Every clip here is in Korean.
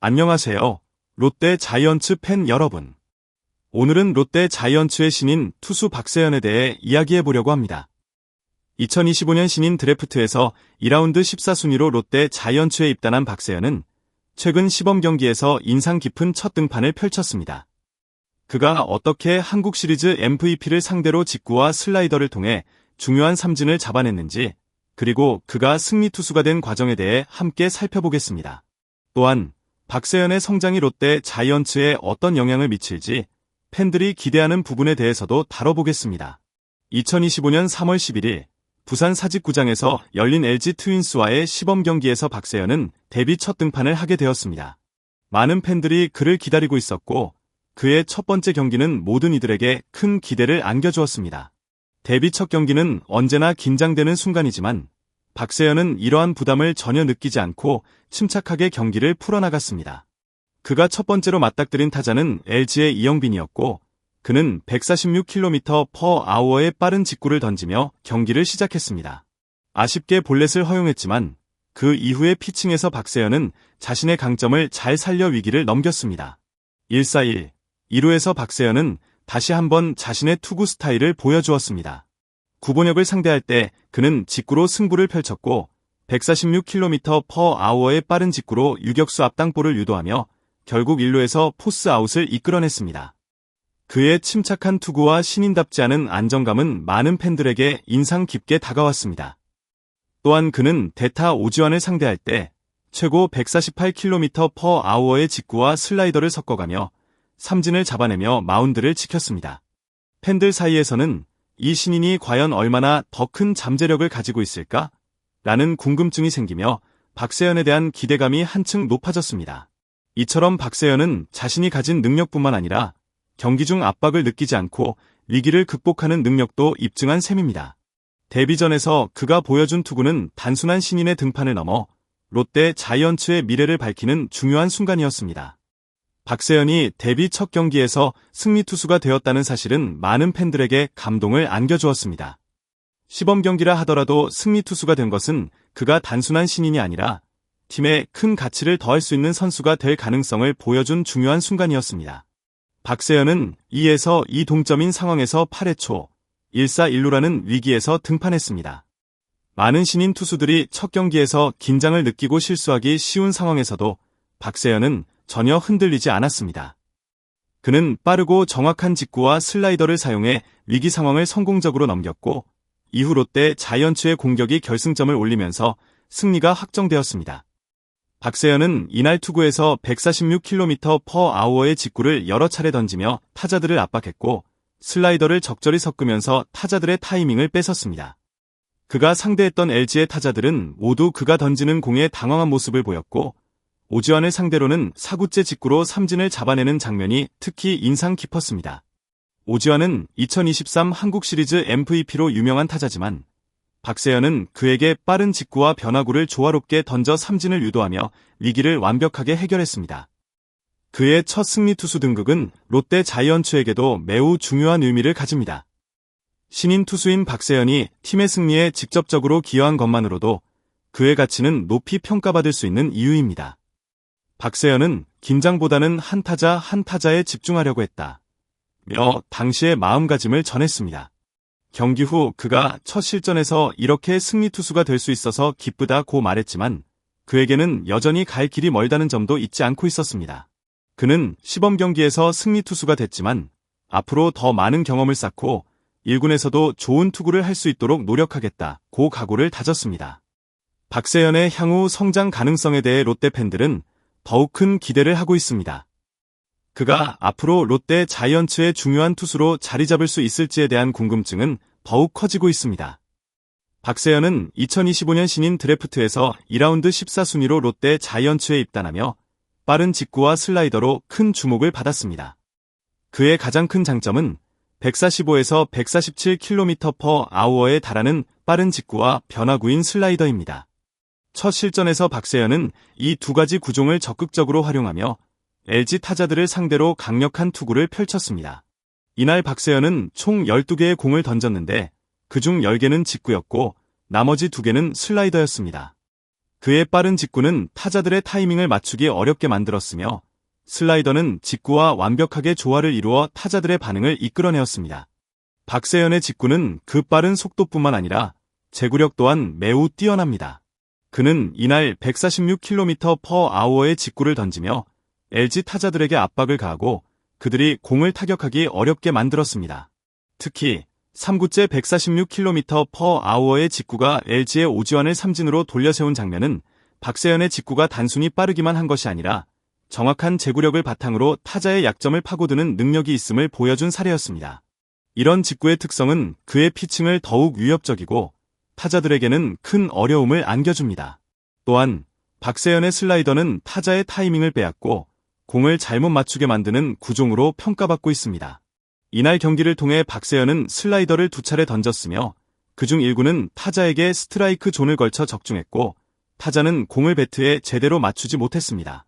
안녕하세요. 롯데 자이언츠 팬 여러분. 오늘은 롯데 자이언츠의 신인 투수 박세현에 대해 이야기해 보려고 합니다. 2025년 신인 드래프트에서 2라운드 14순위로 롯데 자이언츠에 입단한 박세현은 최근 시범 경기에서 인상 깊은 첫 등판을 펼쳤습니다. 그가 어떻게 한국 시리즈 MVP를 상대로 직구와 슬라이더를 통해 중요한 삼진을 잡아냈는지, 그리고 그가 승리 투수가 된 과정에 대해 함께 살펴보겠습니다. 또한 박세현의 성장이 롯데 자이언츠에 어떤 영향을 미칠지 팬들이 기대하는 부분에 대해서도 다뤄보겠습니다. 2025년 3월 11일 부산 사직구장에서 열린 LG 트윈스와의 시범 경기에서 박세현은 데뷔 첫 등판을 하게 되었습니다. 많은 팬들이 그를 기다리고 있었고 그의 첫 번째 경기는 모든 이들에게 큰 기대를 안겨주었습니다. 데뷔 첫 경기는 언제나 긴장되는 순간이지만 박세현은 이러한 부담을 전혀 느끼지 않고 침착하게 경기를 풀어나갔습니다. 그가 첫 번째로 맞닥뜨린 타자는 LG의 이영빈이었고 그는 146km/h의 빠른 직구를 던지며 경기를 시작했습니다. 아쉽게 볼넷을 허용했지만 그 이후의 피칭에서 박세현은 자신의 강점을 잘 살려 위기를 넘겼습니다. 1-4-1, 2루에서 박세현은 다시 한번 자신의 투구 스타일을 보여주었습니다. 구본혁을 상대할 때 그는 직구로 승부를 펼쳤고 146km/h의 빠른 직구로 유격수 앞땅볼을 유도하며 결국 1루에서 포스 아웃을 이끌어냈습니다. 그의 침착한 투구와 신인답지 않은 안정감은 많은 팬들에게 인상 깊게 다가왔습니다. 또한 그는 대타 오지환을 상대할 때 최고 148km/h의 직구와 슬라이더를 섞어가며 삼진을 잡아내며 마운드를 지켰습니다. 팬들 사이에서는 이 신인이 과연 얼마나 더 큰 잠재력을 가지고 있을까? 라는 궁금증이 생기며 박세현에 대한 기대감이 한층 높아졌습니다. 이처럼 박세현은 자신이 가진 능력뿐만 아니라 경기 중 압박을 느끼지 않고 위기를 극복하는 능력도 입증한 셈입니다. 데뷔전에서 그가 보여준 투구는 단순한 신인의 등판을 넘어 롯데 자이언츠의 미래를 밝히는 중요한 순간이었습니다. 박세현이 데뷔 첫 경기에서 승리 투수가 되었다는 사실은 많은 팬들에게 감동을 안겨주었습니다. 시범 경기라 하더라도 승리 투수가 된 것은 그가 단순한 신인이 아니라 팀에 큰 가치를 더할 수 있는 선수가 될 가능성을 보여준 중요한 순간이었습니다. 박세현은 2에서 2 동점인 상황에서 8회 초 1-4-1루라는 위기에서 등판했습니다. 많은 신인 투수들이 첫 경기에서 긴장을 느끼고 실수하기 쉬운 상황에서도 박세현은 전혀 흔들리지 않았습니다. 그는 빠르고 정확한 직구와 슬라이더를 사용해 위기 상황을 성공적으로 넘겼고 이후 롯데 자이언츠의 공격이 결승점을 올리면서 승리가 확정되었습니다. 박세현은 이날 투구에서 146km/h의 직구를 여러 차례 던지며 타자들을 압박했고 슬라이더를 적절히 섞으면서 타자들의 타이밍을 뺏었습니다. 그가 상대했던 LG의 타자들은 모두 그가 던지는 공에 당황한 모습을 보였고 오지환을 상대로는 4구째 직구로 삼진을 잡아내는 장면이 특히 인상 깊었습니다. 오지환은 2023 한국 시리즈 MVP로 유명한 타자지만 박세현은 그에게 빠른 직구와 변화구를 조화롭게 던져 삼진을 유도하며 위기를 완벽하게 해결했습니다. 그의 첫 승리 투수 등극은 롯데 자이언츠에게도 매우 중요한 의미를 가집니다. 신인 투수인 박세현이 팀의 승리에 직접적으로 기여한 것만으로도 그의 가치는 높이 평가받을 수 있는 이유입니다. 박세현은 긴장보다는 한 타자 한 타자에 집중하려고 했다. 당시의 마음가짐을 전했습니다. 경기 후 그가 첫 실전에서 이렇게 승리 투수가 될 수 있어서 기쁘다고 말했지만 그에게는 여전히 갈 길이 멀다는 점도 잊지 않고 있었습니다. 그는 시범 경기에서 승리 투수가 됐지만 앞으로 더 많은 경험을 쌓고 1군에서도 좋은 투구를 할 수 있도록 노력하겠다고 각오를 다졌습니다. 박세현의 향후 성장 가능성에 대해 롯데 팬들은 더욱 큰 기대를 하고 있습니다. 그가 앞으로 롯데 자이언츠의 중요한 투수로 자리 잡을 수 있을지에 대한 궁금증은 더욱 커지고 있습니다. 박세현은 2025년 신인 드래프트에서 2라운드 14순위로 롯데 자이언츠에 입단하며 빠른 직구와 슬라이더로 큰 주목을 받았습니다. 그의 가장 큰 장점은 145에서 147km/h에 달하는 빠른 직구와 변화구인 슬라이더입니다. 첫 실전에서 박세현은 이 두 가지 구종을 적극적으로 활용하며 LG 타자들을 상대로 강력한 투구를 펼쳤습니다. 이날 박세현은 총 12개의 공을 던졌는데 그중 10개는 직구였고 나머지 2개는 슬라이더였습니다. 그의 빠른 직구는 타자들의 타이밍을 맞추기 어렵게 만들었으며 슬라이더는 직구와 완벽하게 조화를 이루어 타자들의 반응을 이끌어내었습니다. 박세현의 직구는 그 빠른 속도뿐만 아니라 제구력 또한 매우 뛰어납니다. 그는 이날 146km/h의 직구를 던지며 LG 타자들에게 압박을 가하고 그들이 공을 타격하기 어렵게 만들었습니다. 특히 3구째 146km/h의 직구가 LG의 오지환을 삼진으로 돌려세운 장면은 박세현의 직구가 단순히 빠르기만 한 것이 아니라 정확한 제구력을 바탕으로 타자의 약점을 파고드는 능력이 있음을 보여준 사례였습니다. 이런 직구의 특성은 그의 피칭을 더욱 위협적이고 타자들에게는 큰 어려움을 안겨줍니다. 또한 박세현의 슬라이더는 타자의 타이밍을 빼앗고 공을 잘못 맞추게 만드는 구종으로 평가받고 있습니다. 이날 경기를 통해 박세현은 슬라이더를 2차례 던졌으며 그중 1구는 타자에게 스트라이크 존을 걸쳐 적중했고 타자는 공을 배트에 제대로 맞추지 못했습니다.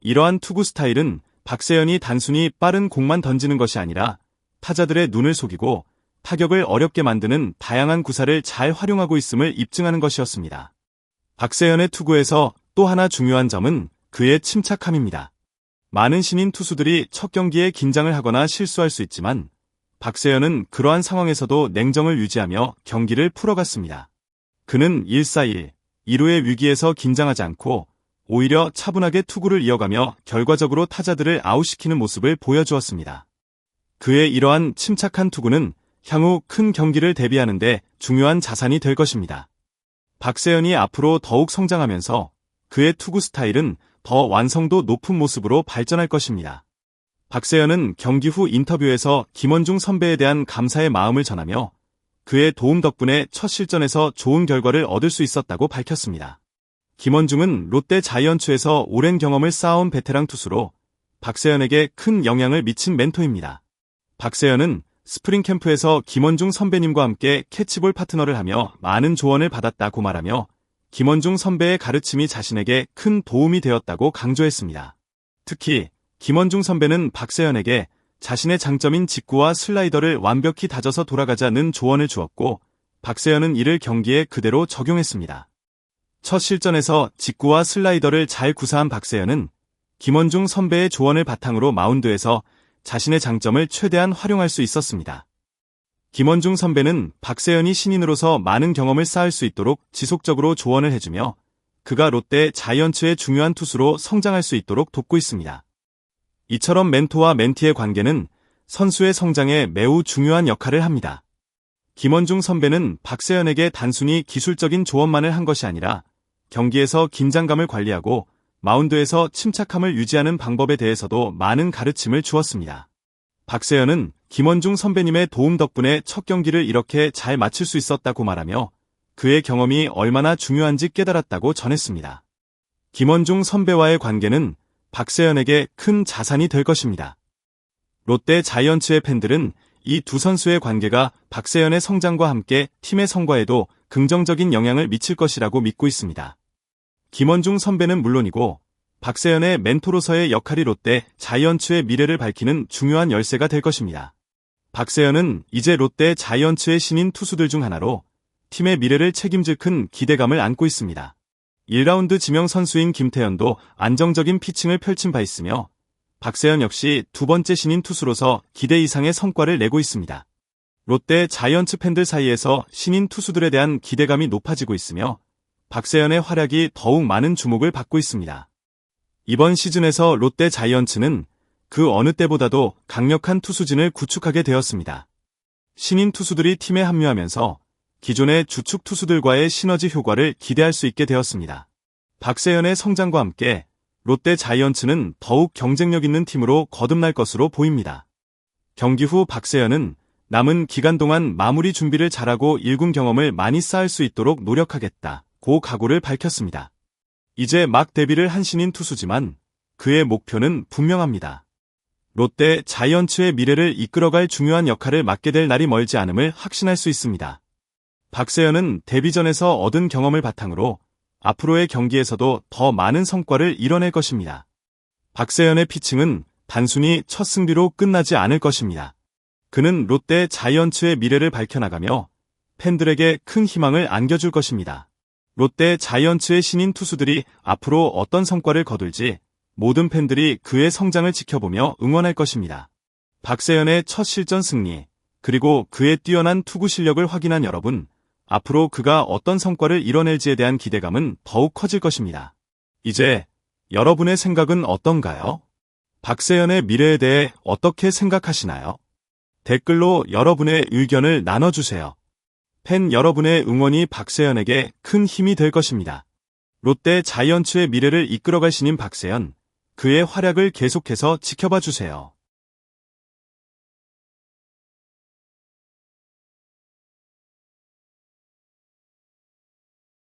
이러한 투구 스타일은 박세현이 단순히 빠른 공만 던지는 것이 아니라 타자들의 눈을 속이고 타격을 어렵게 만드는 다양한 구사를 잘 활용하고 있음을 입증하는 것이었습니다. 박세현의 투구에서 또 하나 중요한 점은 그의 침착함입니다. 많은 신인 투수들이 첫 경기에 긴장을 하거나 실수할 수 있지만 박세현은 그러한 상황에서도 냉정을 유지하며 경기를 풀어갔습니다. 그는 1-4-1, 2루의 위기에서 긴장하지 않고 오히려 차분하게 투구를 이어가며 결과적으로 타자들을 아웃시키는 모습을 보여주었습니다. 그의 이러한 침착한 투구는 향후 큰 경기를 대비하는 데 중요한 자산이 될 것입니다. 박세현이 앞으로 더욱 성장하면서 그의 투구 스타일은 더 완성도 높은 모습으로 발전할 것입니다. 박세현은 경기 후 인터뷰에서 김원중 선배에 대한 감사의 마음을 전하며 그의 도움 덕분에 첫 실전에서 좋은 결과를 얻을 수 있었다고 밝혔습니다. 김원중은 롯데 자이언츠에서 오랜 경험을 쌓아온 베테랑 투수로 박세현에게 큰 영향을 미친 멘토입니다. 박세현은 스프링 캠프에서 김원중 선배님과 함께 캐치볼 파트너를 하며 많은 조언을 받았다고 말하며 김원중 선배의 가르침이 자신에게 큰 도움이 되었다고 강조했습니다. 특히 김원중 선배는 박세현에게 자신의 장점인 직구와 슬라이더를 완벽히 다져서 돌아가자는 조언을 주었고 박세현은 이를 경기에 그대로 적용했습니다. 첫 실전에서 직구와 슬라이더를 잘 구사한 박세현은 김원중 선배의 조언을 바탕으로 마운드에서 자신의 장점을 최대한 활용할 수 있었습니다. 김원중 선배는 박세현이 신인으로서 많은 경험을 쌓을 수 있도록 지속적으로 조언을 해주며 그가 롯데 자이언츠의 중요한 투수로 성장할 수 있도록 돕고 있습니다. 이처럼 멘토와 멘티의 관계는 선수의 성장에 매우 중요한 역할을 합니다. 김원중 선배는 박세현에게 단순히 기술적인 조언만을 한 것이 아니라 경기에서 긴장감을 관리하고 마운드에서 침착함을 유지하는 방법에 대해서도 많은 가르침을 주었습니다. 박세현은 김원중 선배님의 도움 덕분에 첫 경기를 이렇게 잘 마칠 수 있었다고 말하며 그의 경험이 얼마나 중요한지 깨달았다고 전했습니다. 김원중 선배와의 관계는 박세현에게 큰 자산이 될 것입니다. 롯데 자이언츠의 팬들은 이 두 선수의 관계가 박세현의 성장과 함께 팀의 성과에도 긍정적인 영향을 미칠 것이라고 믿고 있습니다. 김원중 선배는 물론이고 박세현의 멘토로서의 역할이 롯데 자이언츠의 미래를 밝히는 중요한 열쇠가 될 것입니다. 박세현은 이제 롯데 자이언츠의 신인 투수들 중 하나로 팀의 미래를 책임질 큰 기대감을 안고 있습니다. 1라운드 지명 선수인 김태현도 안정적인 피칭을 펼친 바 있으며 박세현 역시 두 번째 신인 투수로서 기대 이상의 성과를 내고 있습니다. 롯데 자이언츠 팬들 사이에서 신인 투수들에 대한 기대감이 높아지고 있으며 박세현의 활약이 더욱 많은 주목을 받고 있습니다. 이번 시즌에서 롯데 자이언츠는 그 어느 때보다도 강력한 투수진을 구축하게 되었습니다. 신인 투수들이 팀에 합류하면서 기존의 주축 투수들과의 시너지 효과를 기대할 수 있게 되었습니다. 박세현의 성장과 함께 롯데 자이언츠는 더욱 경쟁력 있는 팀으로 거듭날 것으로 보입니다. 경기 후 박세현은 남은 기간 동안 마무리 준비를 잘하고 1군 경험을 많이 쌓을 수 있도록 노력하겠다고 각오를 밝혔습니다. 이제 막 데뷔를 한 신인 투수지만 그의 목표는 분명합니다. 롯데 자이언츠의 미래를 이끌어갈 중요한 역할을 맡게 될 날이 멀지 않음을 확신할 수 있습니다. 박세현은 데뷔전에서 얻은 경험을 바탕으로 앞으로의 경기에서도 더 많은 성과를 이뤄낼 것입니다. 박세현의 피칭은 단순히 첫 승리로 끝나지 않을 것입니다. 그는 롯데 자이언츠의 미래를 밝혀나가며 팬들에게 큰 희망을 안겨줄 것입니다. 롯데 자이언츠의 신인 투수들이 앞으로 어떤 성과를 거둘지 모든 팬들이 그의 성장을 지켜보며 응원할 것입니다. 박세현의 첫 실전 승리, 그리고 그의 뛰어난 투구 실력을 확인한 여러분, 앞으로 그가 어떤 성과를 이뤄낼지에 대한 기대감은 더욱 커질 것입니다. 이제 여러분의 생각은 어떤가요? 박세현의 미래에 대해 어떻게 생각하시나요? 댓글로 여러분의 의견을 나눠주세요. 팬 여러분의 응원이 박세현에게 큰 힘이 될 것입니다. 롯데 자이언츠의 미래를 이끌어갈 신인 박세현, 그의 활약을 계속해서 지켜봐 주세요.